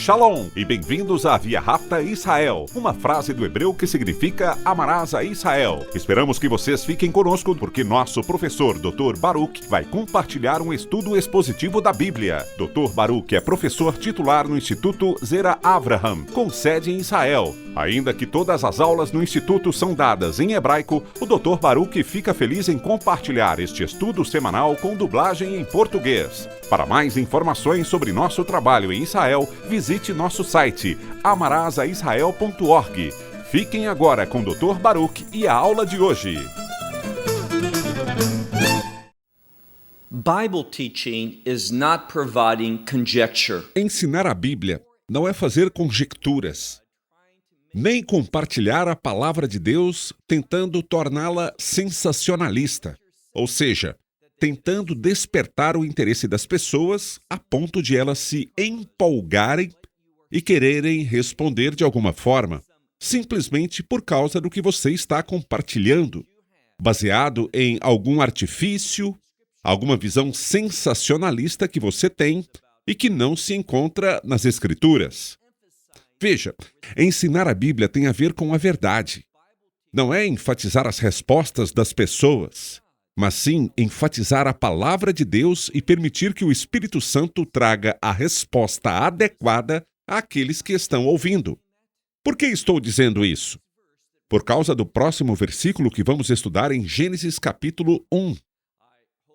Shalom e bem-vindos à Via Rápida Israel, uma frase do hebreu que significa amarás a Israel. Esperamos que vocês fiquem conosco porque nosso professor Dr. Baruch vai compartilhar um estudo expositivo da Bíblia. Dr. Baruch é professor titular no Instituto Zera Avraham, com sede em Israel. Ainda que todas as aulas no Instituto são dadas em hebraico, o Dr. Baruch fica feliz em compartilhar este estudo semanal com dublagem em português. Para mais informações sobre nosso trabalho em Israel, visite nosso site amarasaisrael.org. Fiquem agora com o Dr. Baruch e a aula de hoje. Bible teaching is not providing conjecture. Ensinar a Bíblia não é fazer conjecturas, nem compartilhar a palavra de Deus tentando torná-la sensacionalista, ou seja, tentando despertar o interesse das pessoas a ponto de elas se empolgarem e quererem responder de alguma forma, simplesmente por causa do que você está compartilhando, baseado em algum artifício, alguma visão sensacionalista que você tem e que não se encontra nas Escrituras. Veja, ensinar a Bíblia tem a ver com a verdade. Não é enfatizar as respostas das pessoas, mas sim enfatizar a palavra de Deus e permitir que o Espírito Santo traga a resposta adequada àqueles que estão ouvindo. Por que estou dizendo isso? Por causa do próximo versículo que vamos estudar em Gênesis capítulo 1.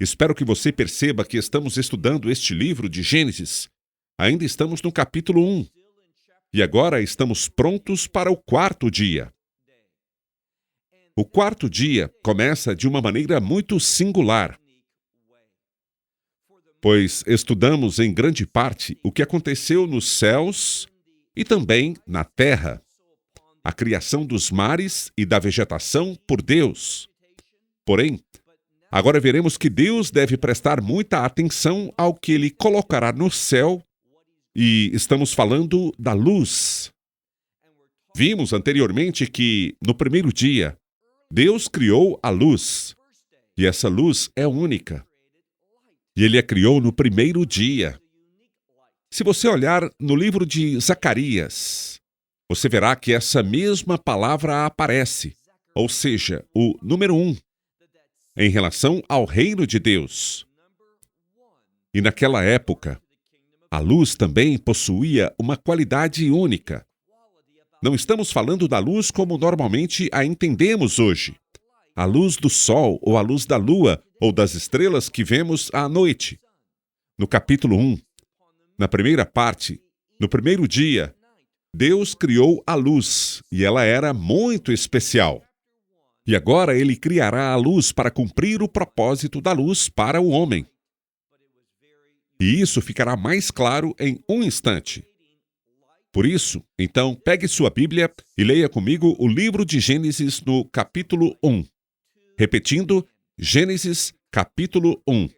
Espero que você perceba que estamos estudando este livro de Gênesis. Ainda estamos no capítulo 1. E agora estamos prontos para o quarto dia. O quarto dia começa de uma maneira muito singular, pois estudamos em grande parte o que aconteceu nos céus e também na terra, a criação dos mares e da vegetação por Deus. Porém, agora veremos que Deus deve prestar muita atenção ao que Ele colocará no céu. E estamos falando da luz. Vimos anteriormente que, no primeiro dia, Deus criou a luz. E essa luz é única. E Ele a criou no primeiro dia. Se você olhar no livro de Zacarias, você verá que essa mesma palavra aparece, ou seja, o número 1, em relação ao reino de Deus. E naquela época, a luz também possuía uma qualidade única. Não estamos falando da luz como normalmente a entendemos hoje. A luz do sol, ou a luz da lua, ou das estrelas que vemos à noite. No capítulo 1, na primeira parte, no primeiro dia, Deus criou a luz, e ela era muito especial. E agora Ele criará a luz para cumprir o propósito da luz para o homem. E isso ficará mais claro em um instante. Por isso, então, pegue sua Bíblia e leia comigo o livro de Gênesis no capítulo 1. Repetindo, Gênesis capítulo 1.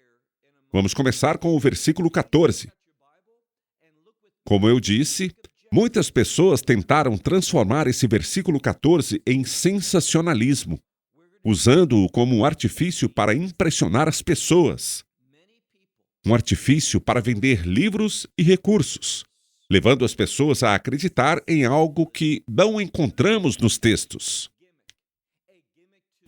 Vamos começar com o versículo 14. Como eu disse, muitas pessoas tentaram transformar esse versículo 14 em sensacionalismo, usando-o como um artifício para impressionar as pessoas. Um artifício para vender livros e recursos, levando as pessoas a acreditar em algo que não encontramos nos textos.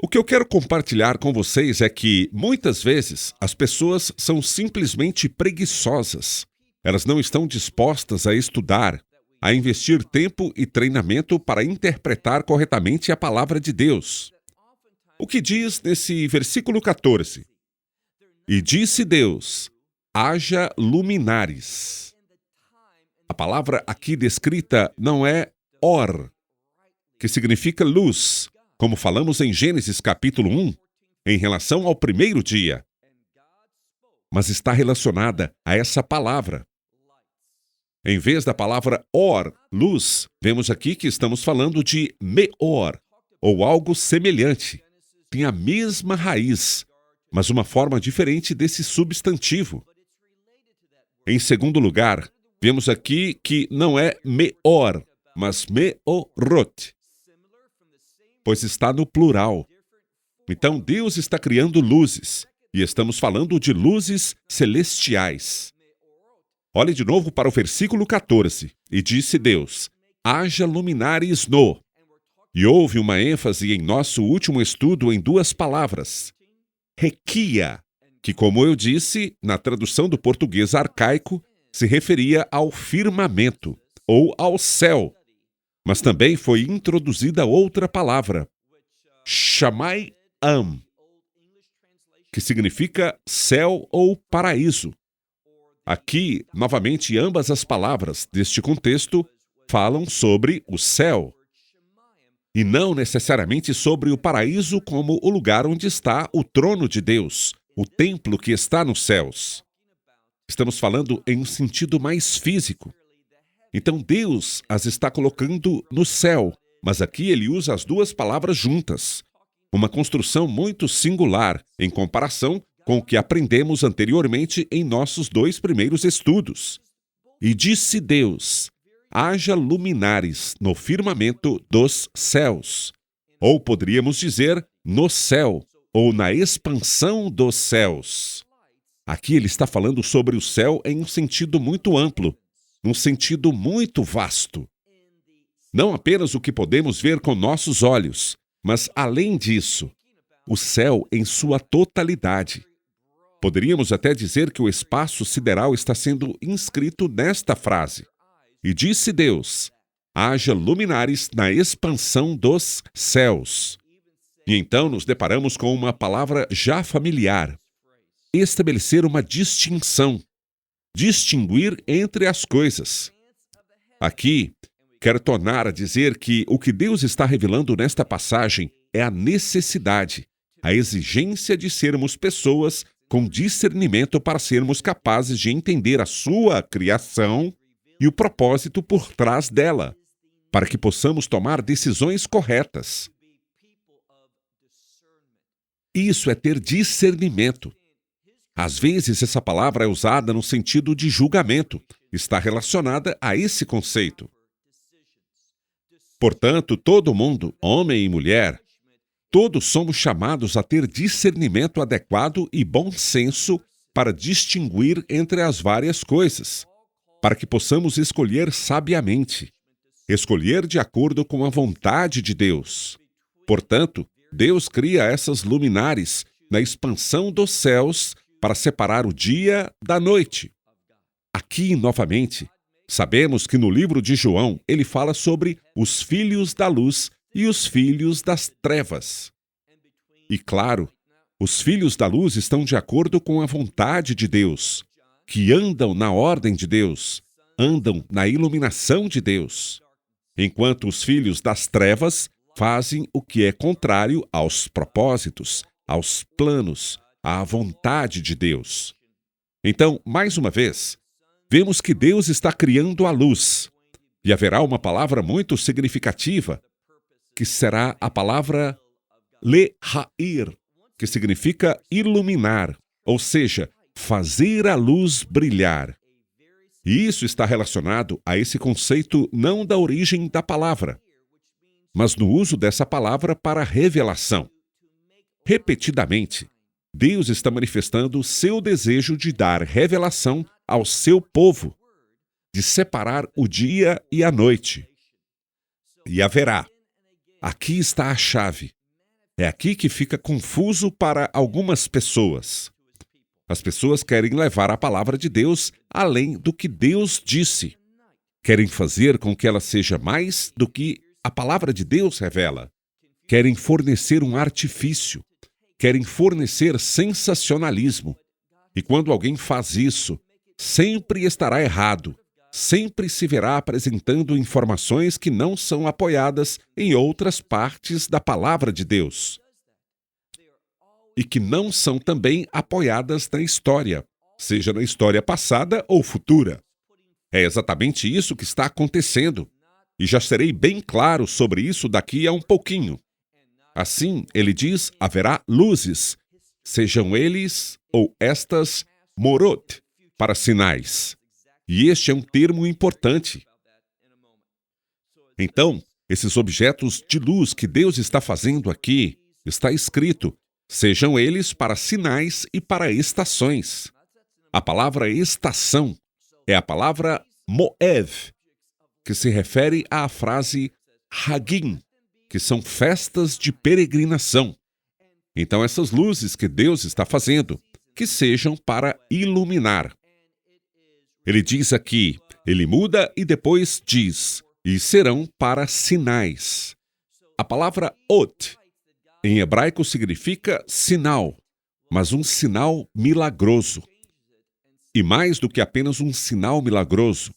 O que eu quero compartilhar com vocês é que, muitas vezes, as pessoas são simplesmente preguiçosas. Elas não estão dispostas a estudar, a investir tempo e treinamento para interpretar corretamente a palavra de Deus. O que diz nesse versículo 14? E disse Deus: haja luminares. A palavra aqui descrita não é or, que significa luz, como falamos em Gênesis capítulo 1, em relação ao primeiro dia, mas está relacionada a essa palavra. Em vez da palavra or, luz, vemos aqui que estamos falando de meor, ou algo semelhante. Tem a mesma raiz, mas uma forma diferente desse substantivo. Em segundo lugar, vemos aqui que não é meor, mas meorot, pois está no plural. Então, Deus está criando luzes, e estamos falando de luzes celestiais. Olhe de novo para o versículo 14. E disse Deus: haja luminares no. E houve uma ênfase em nosso último estudo em duas palavras: requia, que, como eu disse, na tradução do português arcaico, se referia ao firmamento, ou ao céu. Mas também foi introduzida outra palavra, Shamayam, que significa céu ou paraíso. Aqui, novamente, ambas as palavras deste contexto falam sobre o céu, e não necessariamente sobre o paraíso como o lugar onde está o trono de Deus, o templo que está nos céus. Estamos falando em um sentido mais físico. Então Deus as está colocando no céu, mas aqui ele usa as duas palavras juntas. Uma construção muito singular em comparação com o que aprendemos anteriormente em nossos dois primeiros estudos. E disse Deus: haja luminares no firmamento dos céus. Ou poderíamos dizer, no céu, ou na expansão dos céus. Aqui ele está falando sobre o céu em um sentido muito amplo, num sentido muito vasto. Não apenas o que podemos ver com nossos olhos, mas, além disso, o céu em sua totalidade. Poderíamos até dizer que o espaço sideral está sendo inscrito nesta frase. E disse Deus: haja luminares na expansão dos céus. E então nos deparamos com uma palavra já familiar: estabelecer uma distinção, distinguir entre as coisas. Aqui, quero tornar a dizer que o que Deus está revelando nesta passagem é a necessidade, a exigência de sermos pessoas com discernimento para sermos capazes de entender a sua criação e o propósito por trás dela, para que possamos tomar decisões corretas. Isso é ter discernimento. Às vezes, essa palavra é usada no sentido de julgamento. Está relacionada a esse conceito. Portanto, todo mundo, homem e mulher, todos somos chamados a ter discernimento adequado e bom senso para distinguir entre as várias coisas, para que possamos escolher sabiamente, escolher de acordo com a vontade de Deus. Portanto, Deus cria essas luminares na expansão dos céus para separar o dia da noite. Aqui, novamente, sabemos que no livro de João ele fala sobre os filhos da luz e os filhos das trevas. E claro, os filhos da luz estão de acordo com a vontade de Deus, que andam na ordem de Deus, andam na iluminação de Deus, enquanto os filhos das trevas fazem o que é contrário aos propósitos, aos planos, à vontade de Deus. Então, mais uma vez, vemos que Deus está criando a luz, e haverá uma palavra muito significativa, que será a palavra lehair, que significa iluminar, ou seja, fazer a luz brilhar. E isso está relacionado a esse conceito não da origem da palavra, mas no uso dessa palavra para revelação. Repetidamente, Deus está manifestando o seu desejo de dar revelação ao seu povo, de separar o dia e a noite. E haverá. Aqui está a chave. É aqui que fica confuso para algumas pessoas. As pessoas querem levar a palavra de Deus além do que Deus disse. Querem fazer com que ela seja mais do que a palavra de Deus revela. Querem fornecer um artifício. Querem fornecer sensacionalismo. E quando alguém faz isso, sempre estará errado. Sempre se verá apresentando informações que não são apoiadas em outras partes da palavra de Deus. E que não são também apoiadas na história, seja na história passada ou futura. É exatamente isso que está acontecendo. E já serei bem claro sobre isso daqui a um pouquinho. Assim, ele diz, haverá luzes, sejam eles ou estas morot, para sinais. E este é um termo importante. Então, esses objetos de luz que Deus está fazendo aqui, está escrito, sejam eles para sinais e para estações. A palavra estação é a palavra Moed, que se refere à frase Hagim, que são festas de peregrinação. Então, essas luzes que Deus está fazendo, que sejam para iluminar. Ele diz aqui, ele muda e depois diz, e serão para sinais. A palavra ot, em hebraico, significa sinal, mas um sinal milagroso. E mais do que apenas um sinal milagroso.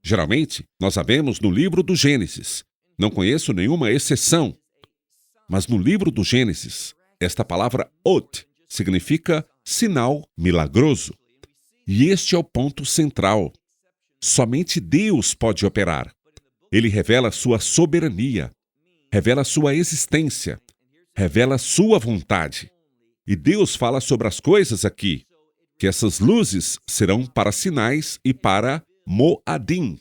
Geralmente, nós sabemos no livro do Gênesis. Não conheço nenhuma exceção. Mas no livro do Gênesis, esta palavra ot significa sinal milagroso. E este é o ponto central. Somente Deus pode operar. Ele revela sua soberania, revela sua existência, revela sua vontade. E Deus fala sobre as coisas aqui, que essas luzes serão para sinais e para Moadim,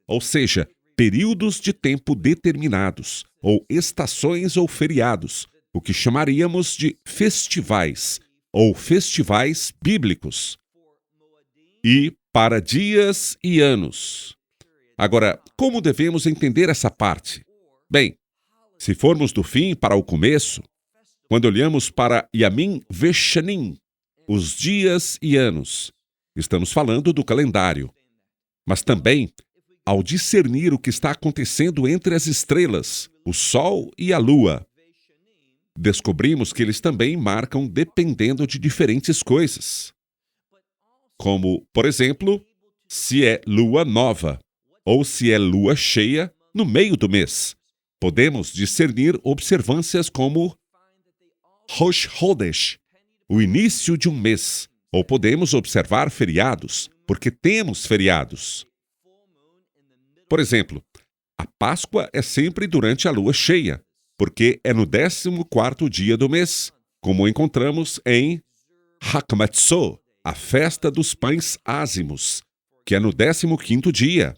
ou seja, períodos de tempo determinados, ou estações ou feriados, o que chamaríamos de festivais, ou festivais bíblicos. E para dias e anos. Agora, como devemos entender essa parte? Bem, se formos do fim para o começo, quando olhamos para Yamim Veshanim, os dias e anos, estamos falando do calendário. Mas também, ao discernir o que está acontecendo entre as estrelas, o Sol e a Lua, descobrimos que eles também marcam dependendo de diferentes coisas. Como, por exemplo, se é lua nova ou se é lua cheia no meio do mês. Podemos discernir observâncias como Rosh Hodesh, o início de um mês, ou podemos observar feriados, porque temos feriados. Por exemplo, a Páscoa é sempre durante a lua cheia, porque é no 14º dia do mês, como encontramos em Hakmatzot, a festa dos pães ázimos, que é no 15º dia.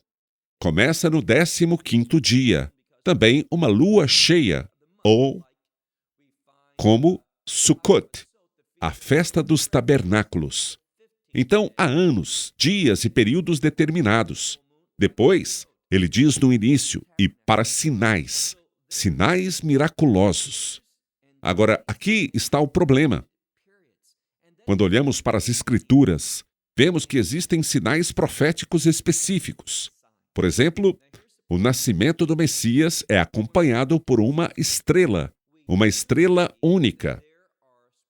Começa no 15º dia. Também uma lua cheia, ou como Sukkot, a festa dos tabernáculos. Então, há anos, dias e períodos determinados. Depois, ele diz no início, e para sinais, sinais miraculosos. Agora, aqui está o problema. Quando olhamos para as Escrituras, vemos que existem sinais proféticos específicos. Por exemplo, o nascimento do Messias é acompanhado por uma estrela única.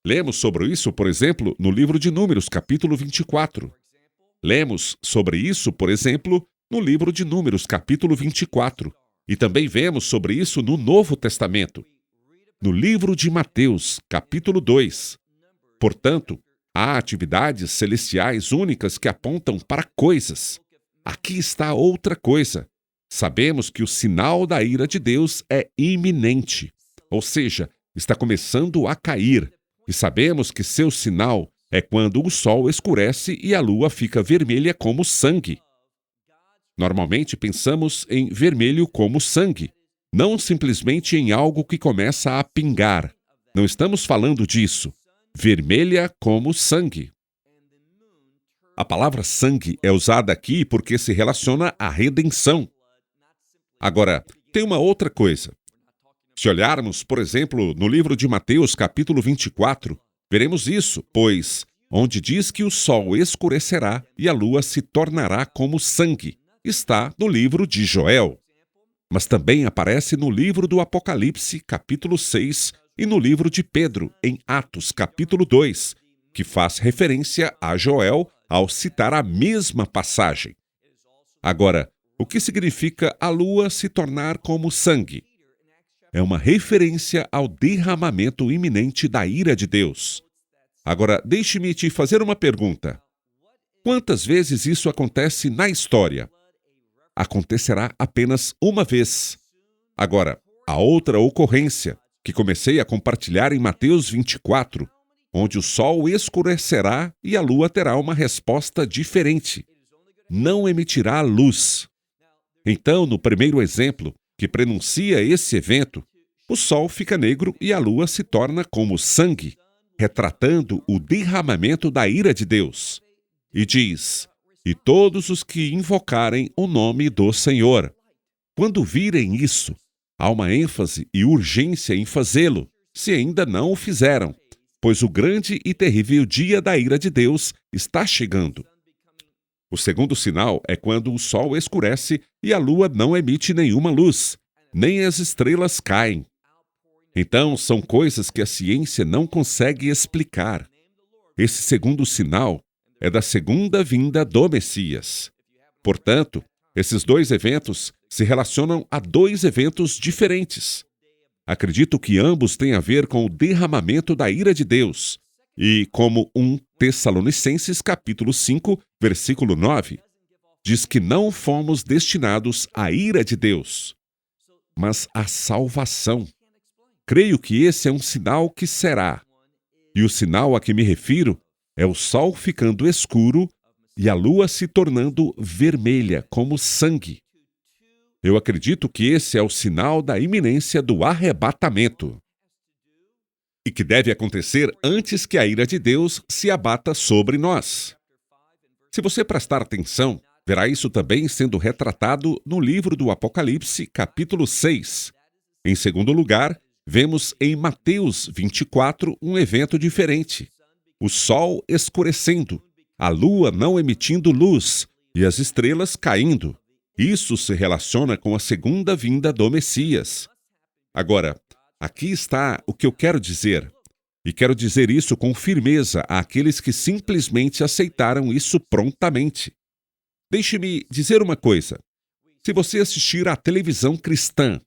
Lemos sobre isso, por exemplo, no livro de Números, capítulo 24. Lemos sobre isso, por exemplo, no livro de Números, capítulo 24. E também vemos sobre isso no Novo Testamento, no livro de Mateus, capítulo 2. Portanto, há atividades celestiais únicas que apontam para coisas. Aqui está outra coisa. Sabemos que o sinal da ira de Deus é iminente, ou seja, está começando a cair. E sabemos que seu sinal é quando o sol escurece e a lua fica vermelha como sangue. Normalmente pensamos em vermelho como sangue, não simplesmente em algo que começa a pingar. Não estamos falando disso. Vermelha como sangue. A palavra sangue é usada aqui porque se relaciona à redenção. Agora, tem uma outra coisa. Se olharmos, por exemplo, no livro de Mateus, capítulo 24, veremos isso, pois, onde diz que o sol escurecerá e a lua se tornará como sangue, está no livro de Joel. Mas também aparece no livro do Apocalipse, capítulo 6, e no livro de Pedro, em Atos, capítulo 2, que faz referência a Joel ao citar a mesma passagem. Agora, o que significa a lua se tornar como sangue? É uma referência ao derramamento iminente da ira de Deus. Agora, deixe-me te fazer uma pergunta. Quantas vezes isso acontece na história? Acontecerá apenas uma vez. Agora, a outra ocorrência, que comecei a compartilhar em Mateus 24, onde o sol escurecerá e a lua terá uma resposta diferente. Não emitirá luz. Então, no primeiro exemplo, que prenuncia esse evento, o sol fica negro e a lua se torna como sangue, retratando o derramamento da ira de Deus. E diz: e todos os que invocarem o nome do Senhor. Quando virem isso, há uma ênfase e urgência em fazê-lo, se ainda não o fizeram, pois o grande e terrível dia da ira de Deus está chegando. O segundo sinal é quando o sol escurece e a lua não emite nenhuma luz, nem as estrelas caem. Então, são coisas que a ciência não consegue explicar. Esse segundo sinal é da segunda vinda do Messias. Portanto, esses dois eventos se relacionam a dois eventos diferentes. Acredito que ambos têm a ver com o derramamento da ira de Deus. E como 1 Tessalonicenses capítulo 5, versículo 9, diz que não fomos destinados à ira de Deus, mas à salvação. Creio que esse é um sinal que será. E o sinal a que me refiro é o sol ficando escuro e a lua se tornando vermelha como sangue. Eu acredito que esse é o sinal da iminência do arrebatamento e que deve acontecer antes que a ira de Deus se abata sobre nós. Se você prestar atenção, verá isso também sendo retratado no livro do Apocalipse, capítulo 6. Em segundo lugar, vemos em Mateus 24 um evento diferente. O sol escurecendo, a lua não emitindo luz e as estrelas caindo. Isso se relaciona com a segunda vinda do Messias. Agora, aqui está o que eu quero dizer. E quero dizer isso com firmeza àqueles que simplesmente aceitaram isso prontamente. Deixe-me dizer uma coisa. Se você assistir à televisão cristã,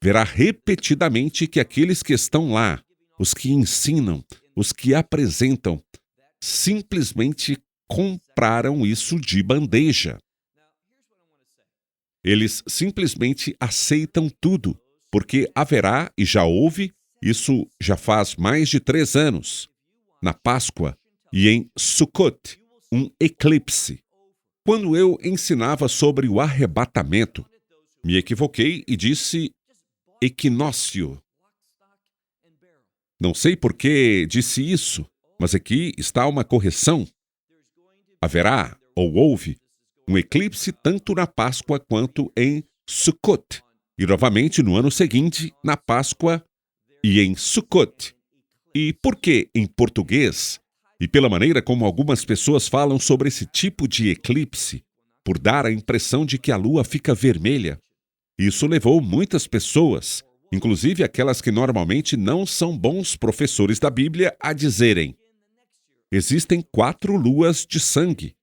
verá repetidamente que aqueles que estão lá, os que ensinam, os que apresentam, simplesmente compraram isso de bandeja. Eles simplesmente aceitam tudo, porque haverá, e já houve, isso já faz mais de 3 anos, na Páscoa e em Sukkot, um eclipse. Quando eu ensinava sobre o arrebatamento, me equivoquei e disse equinócio. Não sei por que disse isso, mas aqui está uma correção. Haverá, ou houve, um eclipse tanto na Páscoa quanto em Sukkot, e novamente no ano seguinte, na Páscoa e em Sukkot. E por que em português, e pela maneira como algumas pessoas falam sobre esse tipo de eclipse, por dar a impressão de que a lua fica vermelha, isso levou muitas pessoas, inclusive aquelas que normalmente não são bons professores da Bíblia, a dizerem: existem 4 luas de sangue.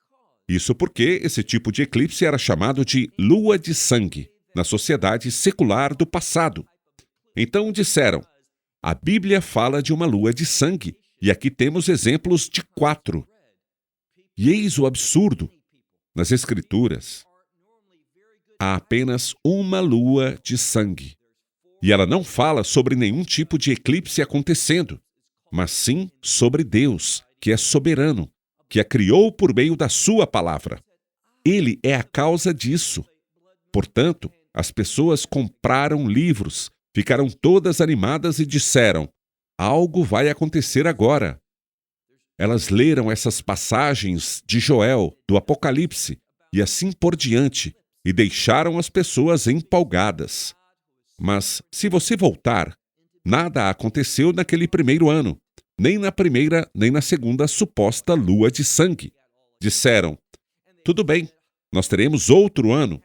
Isso porque esse tipo de eclipse era chamado de lua de sangue, na sociedade secular do passado. Então disseram: a Bíblia fala de uma lua de sangue, e aqui temos exemplos de 4. E eis o absurdo. Nas Escrituras, há apenas uma lua de sangue. E ela não fala sobre nenhum tipo de eclipse acontecendo, mas sim sobre Deus, que é soberano, que a criou por meio da sua palavra. Ele é a causa disso. Portanto, as pessoas compraram livros, ficaram todas animadas e disseram: algo vai acontecer agora. Elas leram essas passagens de Joel, do Apocalipse, e assim por diante, e deixaram as pessoas empolgadas. Mas, se você voltar, nada aconteceu naquele primeiro ano, nem na primeira, nem na segunda suposta lua de sangue. Disseram: tudo bem, nós teremos outro ano.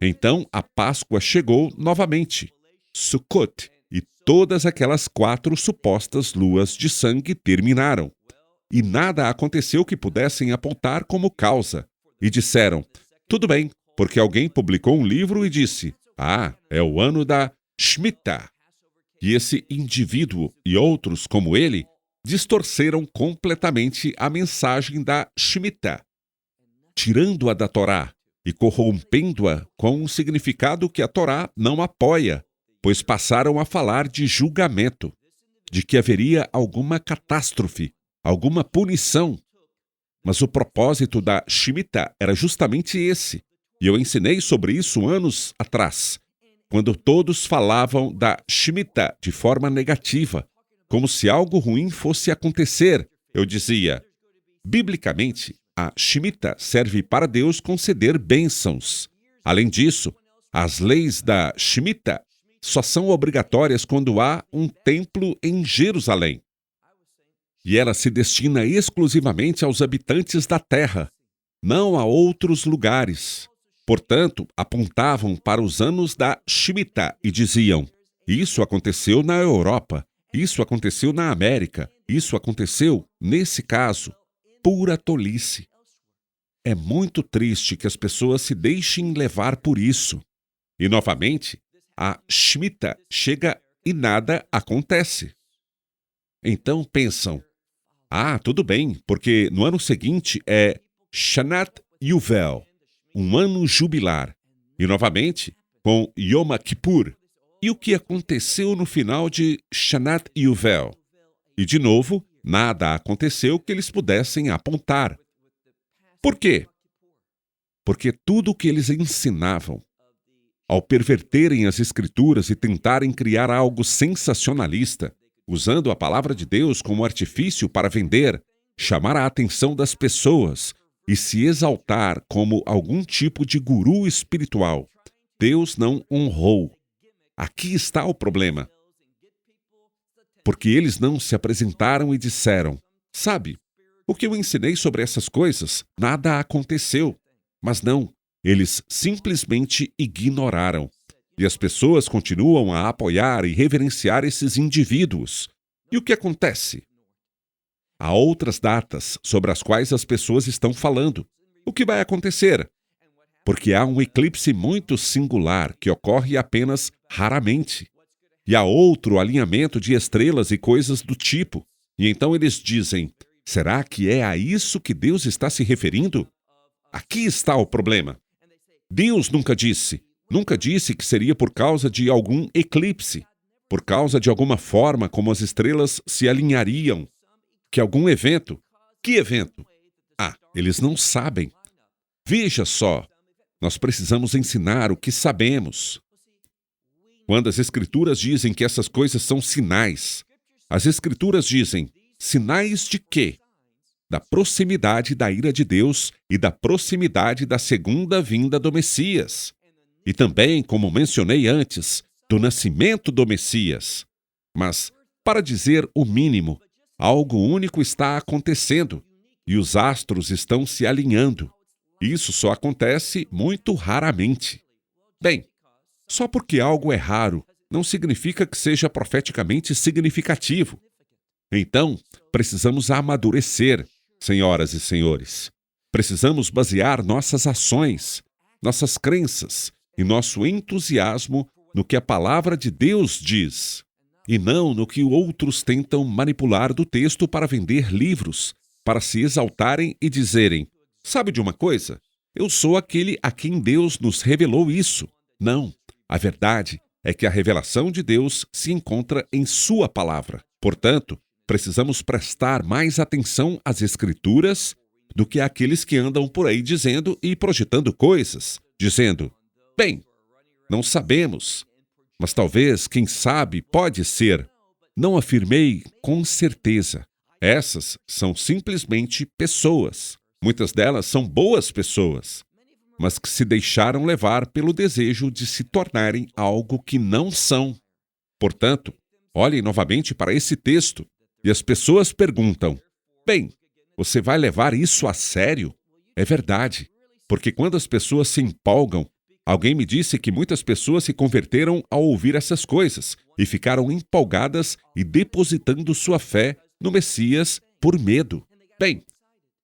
Então a Páscoa chegou novamente, Sukkot, e todas aquelas 4 supostas luas de sangue terminaram. E nada aconteceu que pudessem apontar como causa. E disseram: tudo bem, porque alguém publicou um livro e disse: é o ano da Shemitah. E esse indivíduo e outros como ele distorceram completamente a mensagem da Shemitah, tirando-a da Torá e corrompendo-a com um significado que a Torá não apoia, pois passaram a falar de julgamento, de que haveria alguma catástrofe, alguma punição. Mas o propósito da Shemitah era justamente esse, e eu ensinei sobre isso anos atrás, quando todos falavam da Shemitah de forma negativa, como se algo ruim fosse acontecer. Eu dizia: biblicamente, A Shemitah serve para Deus conceder bênçãos. Além disso, as leis da Shemitah só são obrigatórias quando há um templo em Jerusalém. E ela se destina exclusivamente aos habitantes da terra, não a outros lugares. Portanto, apontavam para os anos da Shemitah e diziam: isso aconteceu na Europa, isso aconteceu na América, isso aconteceu nesse caso. Pura tolice. É muito triste que as pessoas se deixem levar por isso. E, novamente, a Shemitah chega e nada acontece. Então pensam: tudo bem, porque no ano seguinte é Shanat Yuvel, um ano jubilar. E, novamente, com Yom Kippur. E o que aconteceu no final de Shanat Yuvel? E, de novo, nada aconteceu que eles pudessem apontar. Por quê? Porque tudo o que eles ensinavam, ao perverterem as Escrituras e tentarem criar algo sensacionalista, usando a palavra de Deus como artifício para vender, chamar a atenção das pessoas e se exaltar como algum tipo de guru espiritual, Deus não honrou. Aqui está o problema. Porque eles não se apresentaram e disseram: sabe, o que eu ensinei sobre essas coisas, nada aconteceu. Mas não, eles simplesmente ignoraram. E as pessoas continuam a apoiar e reverenciar esses indivíduos. E o que acontece? Há outras datas sobre as quais as pessoas estão falando. O que vai acontecer? Porque há um eclipse muito singular que ocorre apenas raramente. E há outro alinhamento de estrelas e coisas do tipo. E então eles dizem: será que é a isso que Deus está se referindo? Aqui está o problema. Deus nunca disse que seria por causa de algum eclipse, por causa de alguma forma como as estrelas se alinhariam, que algum evento. Que evento? Eles não sabem. Veja só, nós precisamos ensinar o que sabemos. Quando as Escrituras dizem que essas coisas são sinais, as Escrituras dizem: sinais de quê? Da proximidade da ira de Deus e da proximidade da segunda vinda do Messias. E também, como mencionei antes, do nascimento do Messias. Mas, para dizer o mínimo, algo único está acontecendo e os astros estão se alinhando. Isso só acontece muito raramente. Bem, só porque algo é raro não significa que seja profeticamente significativo. Então, precisamos amadurecer, senhoras e senhores. Precisamos basear nossas ações, nossas crenças e nosso entusiasmo no que a palavra de Deus diz, e não no que outros tentam manipular do texto para vender livros, para se exaltarem e dizerem: sabe de uma coisa? Eu sou aquele a quem Deus nos revelou isso. Não, a verdade é que a revelação de Deus se encontra em sua palavra. Portanto, precisamos prestar mais atenção às Escrituras do que àqueles que andam por aí dizendo e projetando coisas, dizendo: bem, não sabemos, mas talvez, quem sabe, pode ser. Não afirmei com certeza. Essas são simplesmente pessoas. Muitas delas são boas pessoas, mas que se deixaram levar pelo desejo de se tornarem algo que não são. Portanto, olhem novamente para esse texto. E as pessoas perguntam: bem, você vai levar isso a sério? É verdade, porque quando as pessoas se empolgam, alguém me disse que muitas pessoas se converteram ao ouvir essas coisas e ficaram empolgadas e depositando sua fé no Messias por medo. Bem,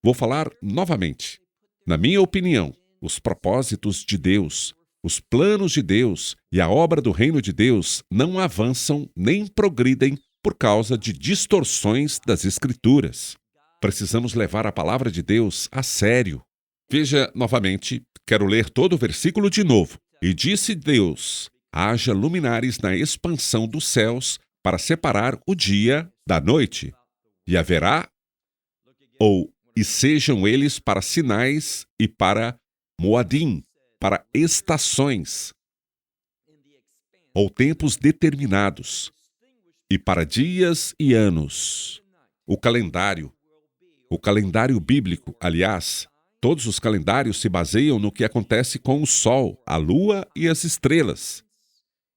vou falar novamente. Na minha opinião, os propósitos de Deus, os planos de Deus e a obra do reino de Deus não avançam nem progridem por causa de distorções das Escrituras. Precisamos levar a palavra de Deus a sério. Veja novamente, quero ler todo o versículo de novo. E disse Deus: haja luminares na expansão dos céus para separar o dia da noite. E haverá, e sejam eles para sinais e para moadim, para estações, ou tempos determinados, e para dias e anos. O calendário O calendário bíblico, aliás, todos os calendários se baseiam no que acontece com o Sol, a Lua e as estrelas.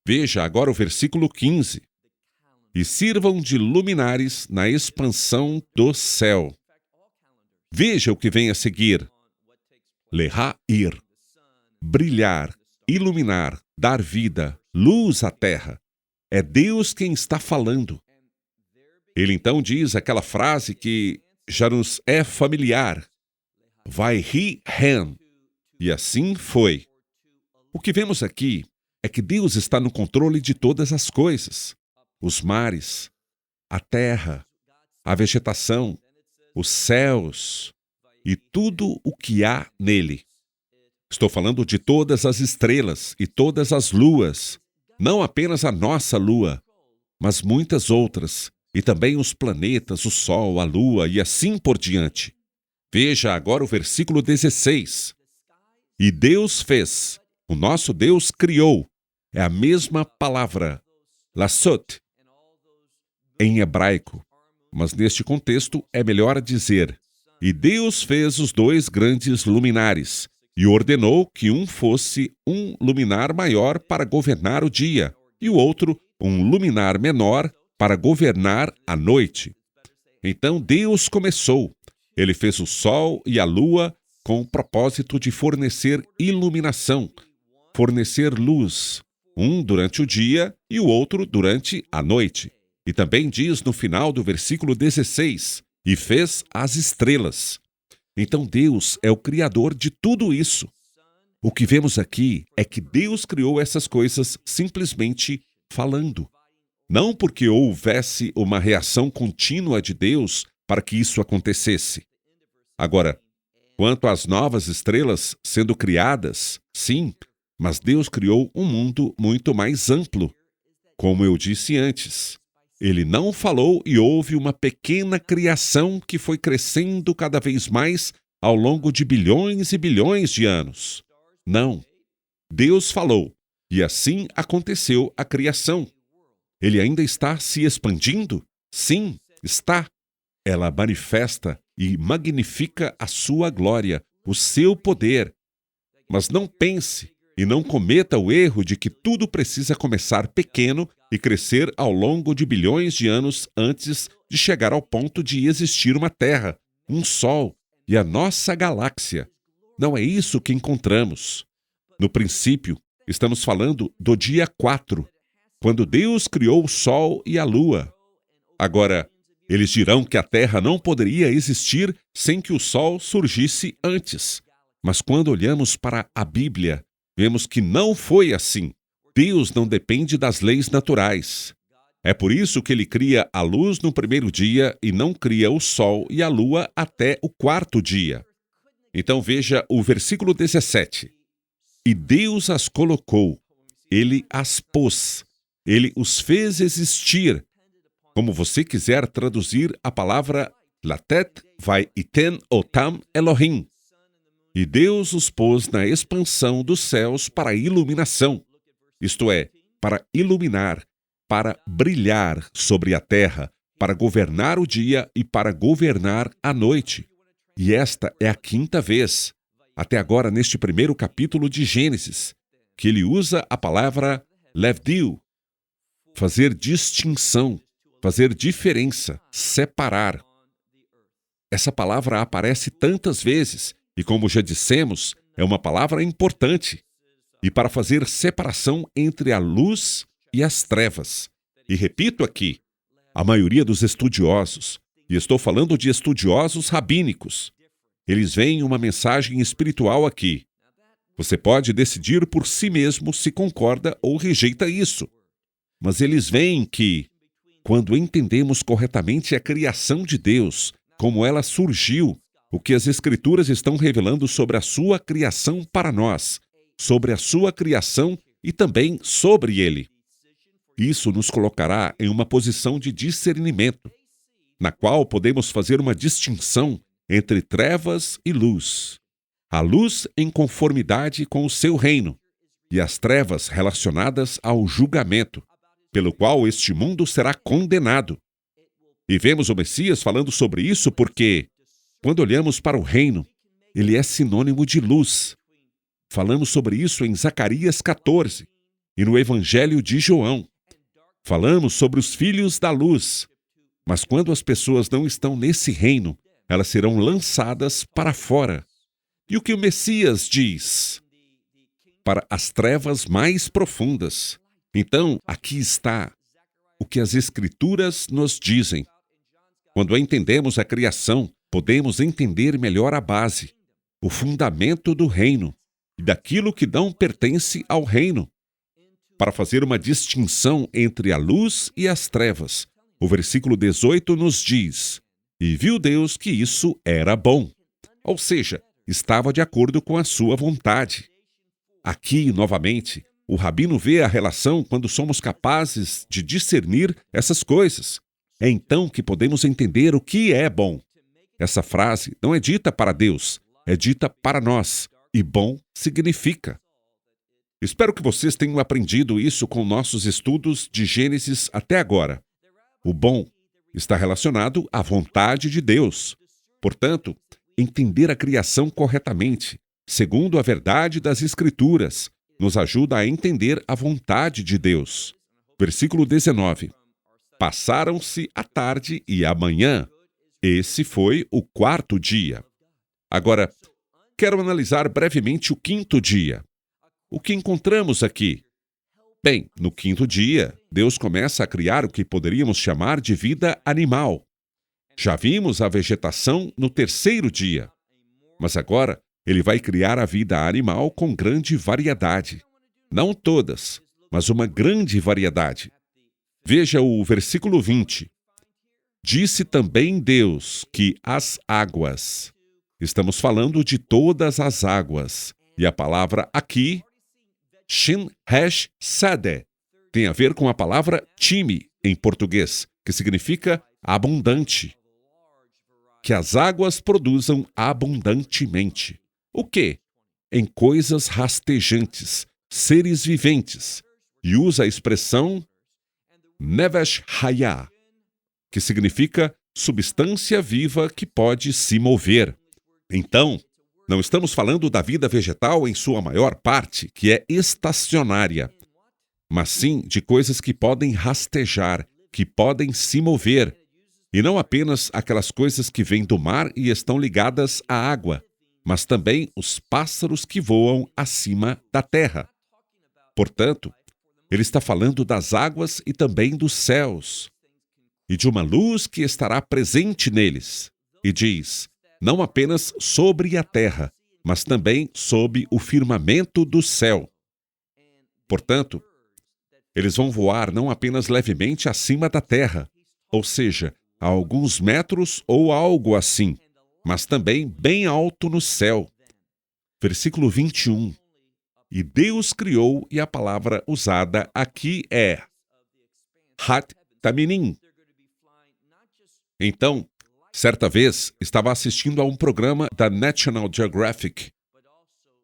Veja agora o versículo 15. E sirvam de luminares na expansão do céu. Veja o que vem a seguir. Leha-ir. Brilhar, iluminar, dar vida, luz à terra. É Deus quem está falando. Ele então diz aquela frase que já nos é familiar. Vai-hi-hen. E assim foi. O que vemos aqui é que Deus está no controle de todas as coisas. Os mares, a terra, a vegetação, os céus e tudo o que há nele. Estou falando de todas as estrelas e todas as luas, não apenas a nossa lua, mas muitas outras, e também os planetas, o Sol, a Lua e assim por diante. Veja agora o versículo 16. E Deus fez, o nosso Deus criou, é a mesma palavra, lasot, em hebraico, mas neste contexto é melhor dizer, e Deus fez os dois grandes luminares, e ordenou que um fosse um luminar maior para governar o dia, e o outro um luminar menor para governar a noite. Então Deus começou. Ele fez o sol e a lua com o propósito de fornecer iluminação, fornecer luz, um durante o dia e o outro durante a noite. E também diz no final do versículo 16, e fez as estrelas. Então Deus é o criador de tudo isso. O que vemos aqui é que Deus criou essas coisas simplesmente falando. Não porque houvesse uma reação contínua de Deus para que isso acontecesse. Agora, quanto às novas estrelas sendo criadas, sim, mas Deus criou um mundo muito mais amplo. Como eu disse antes, Ele não falou e houve uma pequena criação que foi crescendo cada vez mais ao longo de bilhões e bilhões de anos. Não. Deus falou, e assim aconteceu a criação. Ele ainda está se expandindo? Sim, está. Ela manifesta e magnifica a sua glória, o seu poder. Mas não pense e não cometa o erro de que tudo precisa começar pequeno e crescer ao longo de bilhões de anos antes de chegar ao ponto de existir uma Terra, um Sol e a nossa galáxia. Não é isso que encontramos. No princípio, estamos falando do dia 4, quando Deus criou o Sol e a Lua. Agora, eles dirão que a Terra não poderia existir sem que o Sol surgisse antes. Mas quando olhamos para a Bíblia, vemos que não foi assim. Deus não depende das leis naturais. É por isso que Ele cria a luz no primeiro dia e não cria o Sol e a Lua até o 4º dia. Então veja o versículo 17. E Deus as colocou, Ele as pôs, Ele os fez existir. Como você quiser traduzir a palavra Latet vai iten otam Elohim. E Deus os pôs na expansão dos céus para a iluminação, isto é, para iluminar, para brilhar sobre a terra, para governar o dia e para governar a noite. E esta é a 5ª vez, até agora neste primeiro capítulo de Gênesis, que ele usa a palavra levdil, fazer distinção, fazer diferença, separar. Essa palavra aparece tantas vezes e, como já dissemos, é uma palavra importante. E para fazer separação entre a luz e as trevas. E repito aqui, a maioria dos estudiosos, e estou falando de estudiosos rabínicos, eles veem uma mensagem espiritual aqui. Você pode decidir por si mesmo se concorda ou rejeita isso. Mas eles veem que, quando entendemos corretamente a criação de Deus, como ela surgiu, o que as Escrituras estão revelando sobre a sua criação para nós, sobre a sua criação e também sobre Ele. Isso nos colocará em uma posição de discernimento, na qual podemos fazer uma distinção entre trevas e luz. A luz em conformidade com o seu reino, e as trevas relacionadas ao julgamento, pelo qual este mundo será condenado. E vemos o Messias falando sobre isso porque Quando olhamos para o reino, ele é sinônimo de luz. Falamos sobre isso em Zacarias 14 e no Evangelho de João. Falamos sobre os filhos da luz. Mas quando as pessoas não estão nesse reino, elas serão lançadas para fora. E o que o Messias diz? Para as trevas mais profundas. Então, aqui está o que as Escrituras nos dizem. Quando entendemos a criação, podemos entender melhor a base, o fundamento do reino e daquilo que não pertence ao reino, para fazer uma distinção entre a luz e as trevas. O versículo 18 nos diz: "E viu Deus que isso era bom", ou seja, estava de acordo com a sua vontade. Aqui, novamente, o rabino vê a relação quando somos capazes de discernir essas coisas. É então que podemos entender o que é bom. Essa frase não é dita para Deus, é dita para nós, e bom significa. Espero que vocês tenham aprendido isso com nossos estudos de Gênesis até agora. O bom está relacionado à vontade de Deus. Portanto, entender a criação corretamente, segundo a verdade das Escrituras, nos ajuda a entender a vontade de Deus. Versículo 19. Passaram-se a tarde e a manhã. Esse foi o 4º dia. Agora, quero analisar brevemente o 5º dia. O que encontramos aqui? Bem, no 5º dia, Deus começa a criar o que poderíamos chamar de vida animal. Já vimos a vegetação no 3º dia. Mas agora, ele vai criar a vida animal com grande variedade. Não todas, mas uma grande variedade. Veja o versículo 20. Disse também Deus que as águas. Estamos falando de todas as águas. E a palavra aqui, Shin Hesh Sade, tem a ver com a palavra time em português, que significa abundante. Que as águas produzam abundantemente. O quê? Em coisas rastejantes, seres viventes. E usa a expressão Nevesh Hayah, que significa substância viva que pode se mover. Então, não estamos falando da vida vegetal em sua maior parte, que é estacionária, mas sim de coisas que podem rastejar, que podem se mover, e não apenas aquelas coisas que vêm do mar e estão ligadas à água, mas também os pássaros que voam acima da terra. Portanto, ele está falando das águas e também dos céus, e de uma luz que estará presente neles, e diz, não apenas sobre a terra, mas também sob o firmamento do céu. Portanto, eles vão voar não apenas levemente acima da terra, ou seja, a alguns metros ou algo assim, mas também bem alto no céu. Versículo 21. E Deus criou, e a palavra usada aqui é Hat Taminim. Então, certa vez, estava assistindo a um programa da National Geographic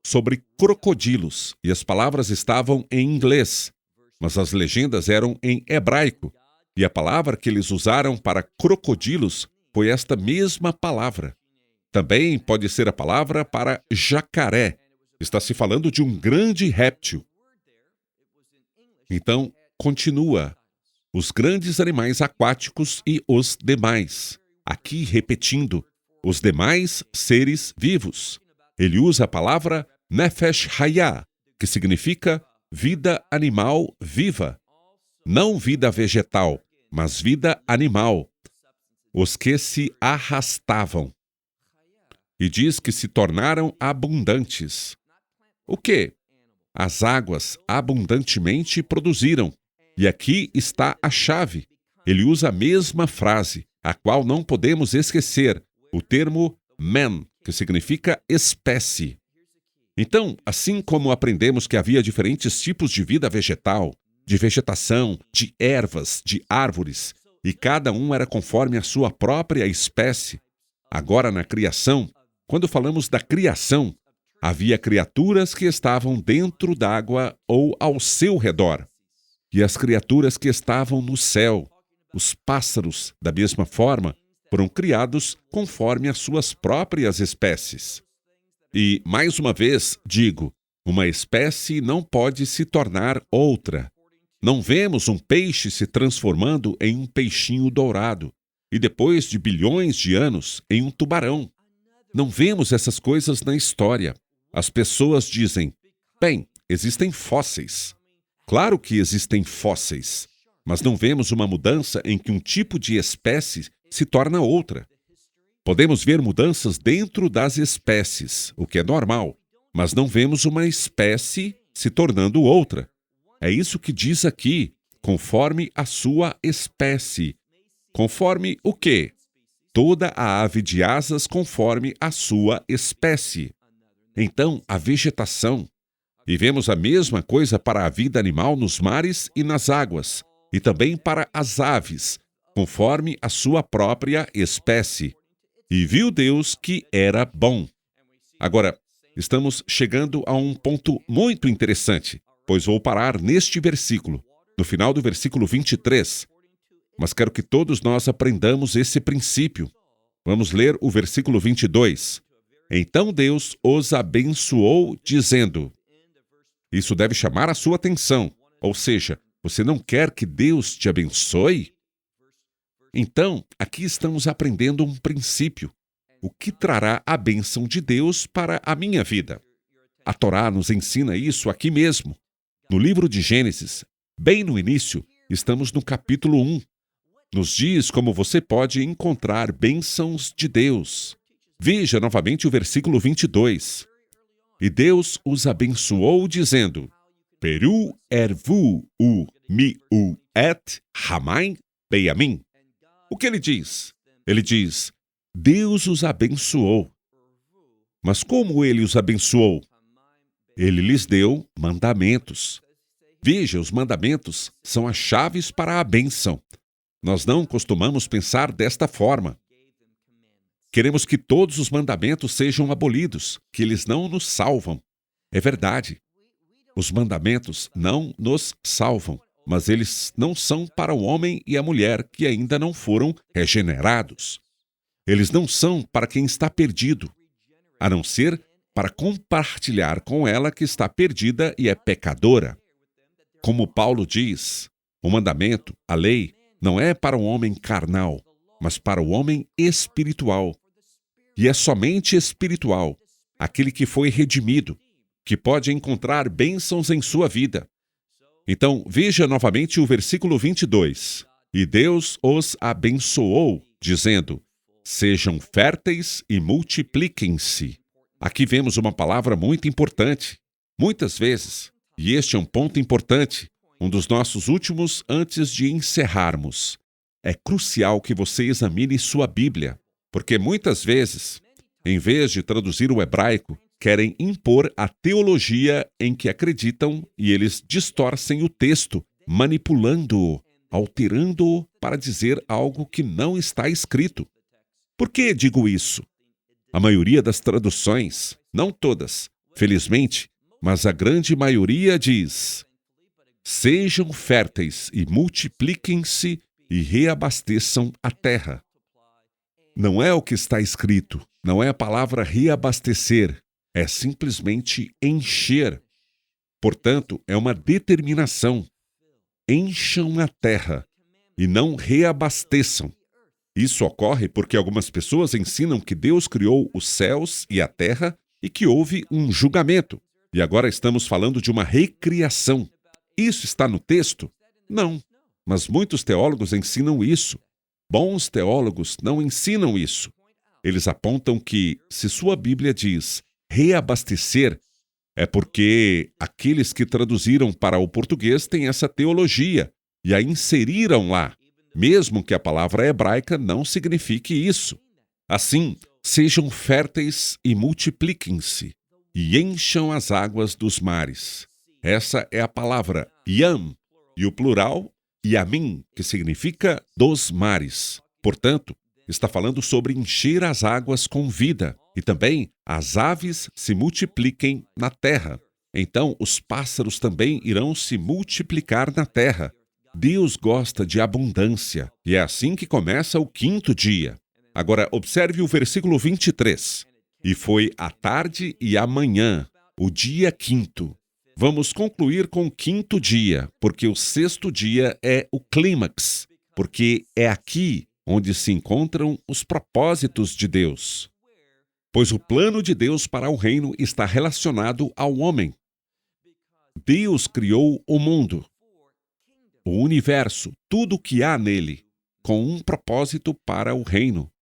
sobre crocodilos, e as palavras estavam em inglês, mas as legendas eram em hebraico, e a palavra que eles usaram para crocodilos foi esta mesma palavra. Também pode ser a palavra para jacaré. Está se falando de um grande réptil. Então, continua. Os grandes animais aquáticos e os demais. Aqui, repetindo, os demais seres vivos. Ele usa a palavra Nefesh Hayah, que significa vida animal viva. Não vida vegetal, mas vida animal. Os que se arrastavam. E diz que se tornaram abundantes. O quê? As águas abundantemente produziram. E aqui está a chave. Ele usa a mesma frase, a qual não podemos esquecer, o termo man, que significa espécie. Então, assim como aprendemos que havia diferentes tipos de vida vegetal, de vegetação, de ervas, de árvores, e cada um era conforme a sua própria espécie, agora na criação, quando falamos da criação, havia criaturas que estavam dentro d'água ou ao seu redor, e as criaturas que estavam no céu, os pássaros, da mesma forma, foram criados conforme as suas próprias espécies. E, mais uma vez, digo, uma espécie não pode se tornar outra. Não vemos um peixe se transformando em um peixinho dourado e depois de bilhões de anos em um tubarão. Não vemos essas coisas na história. As pessoas dizem, bem, existem fósseis. Claro que existem fósseis, mas não vemos uma mudança em que um tipo de espécie se torna outra. Podemos ver mudanças dentro das espécies, o que é normal, mas não vemos uma espécie se tornando outra. É isso que diz aqui, conforme a sua espécie. Conforme o quê? Toda a ave de asas conforme a sua espécie. Então, a vegetação. E vemos a mesma coisa para a vida animal nos mares e nas águas, e também para as aves, conforme a sua própria espécie. E viu Deus que era bom. Agora, estamos chegando a um ponto muito interessante, pois vou parar neste versículo, no final do versículo 23. Mas quero que todos nós aprendamos esse princípio. Vamos ler o versículo 22. Então Deus os abençoou, dizendo... Isso deve chamar a sua atenção. Ou seja, você não quer que Deus te abençoe? Então, aqui estamos aprendendo um princípio. O que trará a bênção de Deus para a minha vida? A Torá nos ensina isso aqui mesmo. No livro de Gênesis, bem no início, estamos no capítulo 1. Nos diz como você pode encontrar bênçãos de Deus. Veja novamente o versículo 22. E Deus os abençoou, dizendo, Peru ervu u mi u et hamai beyamim. O que ele diz? Ele diz, Deus os abençoou. Mas como ele os abençoou? Ele lhes deu mandamentos. Veja, os mandamentos são as chaves para a bênção. Nós não costumamos pensar desta forma. Queremos que todos os mandamentos sejam abolidos, que eles não nos salvam. É verdade. Os mandamentos não nos salvam, mas eles não são para o homem e a mulher que ainda não foram regenerados. Eles não são para quem está perdido, a não ser para compartilhar com ela que está perdida e é pecadora. Como Paulo diz, o mandamento, a lei, não é para o homem carnal, mas para o homem espiritual. E é somente espiritual, aquele que foi redimido, que pode encontrar bênçãos em sua vida. Então, veja novamente o versículo 22. E Deus os abençoou, dizendo, sejam férteis e multipliquem-se. Aqui vemos uma palavra muito importante. Muitas vezes, e este é um ponto importante, um dos nossos últimos antes de encerrarmos. É crucial que você examine sua Bíblia, porque muitas vezes, em vez de traduzir o hebraico, querem impor a teologia em que acreditam e eles distorcem o texto, manipulando-o, alterando-o para dizer algo que não está escrito. Por que digo isso? A maioria das traduções, não todas, felizmente, mas a grande maioria diz: sejam férteis e multipliquem-se e reabasteçam a terra. Não é o que está escrito, não é a palavra reabastecer, é simplesmente encher. Portanto, é uma determinação. Encham a terra e não reabasteçam. Isso ocorre porque algumas pessoas ensinam que Deus criou os céus e a terra e que houve um julgamento. E agora estamos falando de uma recriação. Isso está no texto? Não. Mas muitos teólogos ensinam isso. Bons teólogos não ensinam isso. Eles apontam que, se sua Bíblia diz reabastecer, é porque aqueles que traduziram para o português têm essa teologia e a inseriram lá, mesmo que a palavra hebraica não signifique isso. Assim, sejam férteis e multipliquem-se, e encham as águas dos mares. Essa é a palavra yam, e o plural yamim, que significa dos mares. Portanto, está falando sobre encher as águas com vida, e também as aves se multipliquem na terra. Então, os pássaros também irão se multiplicar na terra. Deus gosta de abundância, e é assim que começa o 5º dia. Agora, observe o versículo 23. E foi a tarde e a manhã, o dia quinto. Vamos concluir com o quinto dia, porque o sexto dia é o clímax, porque é aqui onde se encontram os propósitos de Deus. Pois o plano de Deus para o reino está relacionado ao homem. Deus criou o mundo, o universo, tudo o que há nele, com um propósito para o reino.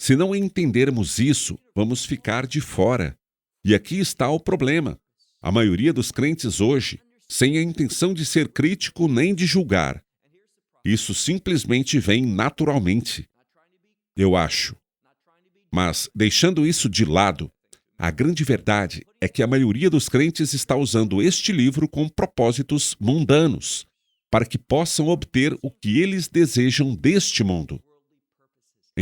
Se não entendermos isso, vamos ficar de fora. E aqui está o problema. A maioria dos crentes hoje, sem a intenção de ser crítico nem de julgar. Isso simplesmente vem naturalmente, eu acho. Mas, deixando isso de lado, a grande verdade é que a maioria dos crentes está usando este livro com propósitos mundanos, para que possam obter o que eles desejam deste mundo.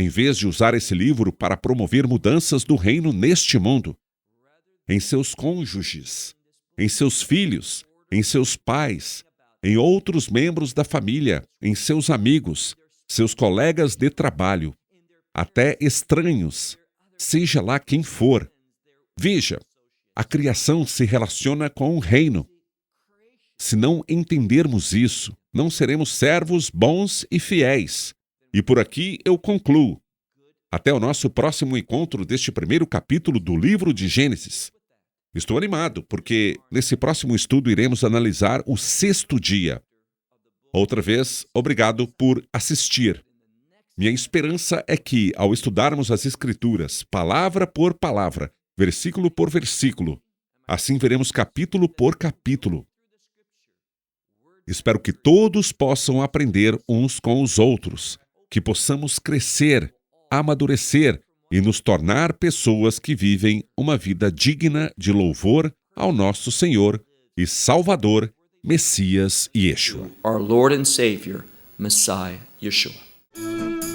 Em vez de usar esse livro para promover mudanças do reino neste mundo, em seus cônjuges, em seus filhos, em seus pais, em outros membros da família, em seus amigos, seus colegas de trabalho, até estranhos, seja lá quem for. Veja, a criação se relaciona com o reino. Se não entendermos isso, não seremos servos bons e fiéis. E por aqui eu concluo. Até o nosso próximo encontro deste primeiro capítulo do livro de Gênesis. Estou animado, porque nesse próximo estudo iremos analisar o sexto dia. Outra vez, obrigado por assistir. Minha esperança é que, ao estudarmos as Escrituras, palavra por palavra, versículo por versículo, assim veremos capítulo por capítulo. Espero que todos possam aprender uns com os outros, que possamos crescer, amadurecer e nos tornar pessoas que vivem uma vida digna de louvor ao nosso Senhor e Salvador, Messias Yeshua. Our Lord and Savior, Messiah Yeshua.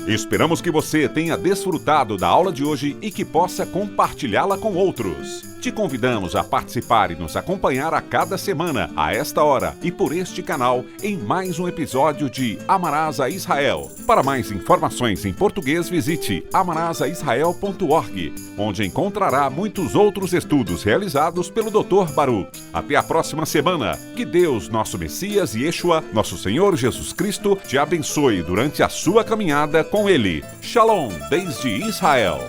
Esperamos que você tenha desfrutado da aula de hoje e que possa compartilhá-la com outros. Te convidamos a participar e nos acompanhar a cada semana, a esta hora e por este canal, em mais um episódio de Amarás a Israel. Para mais informações em português, visite amarasaisrael.org, onde encontrará muitos outros estudos realizados pelo Dr. Baruch. Até a próxima semana. Que Deus, nosso Messias Yeshua, nosso Senhor Jesus Cristo, te abençoe durante a sua caminhada com Ele. Shalom, desde Israel.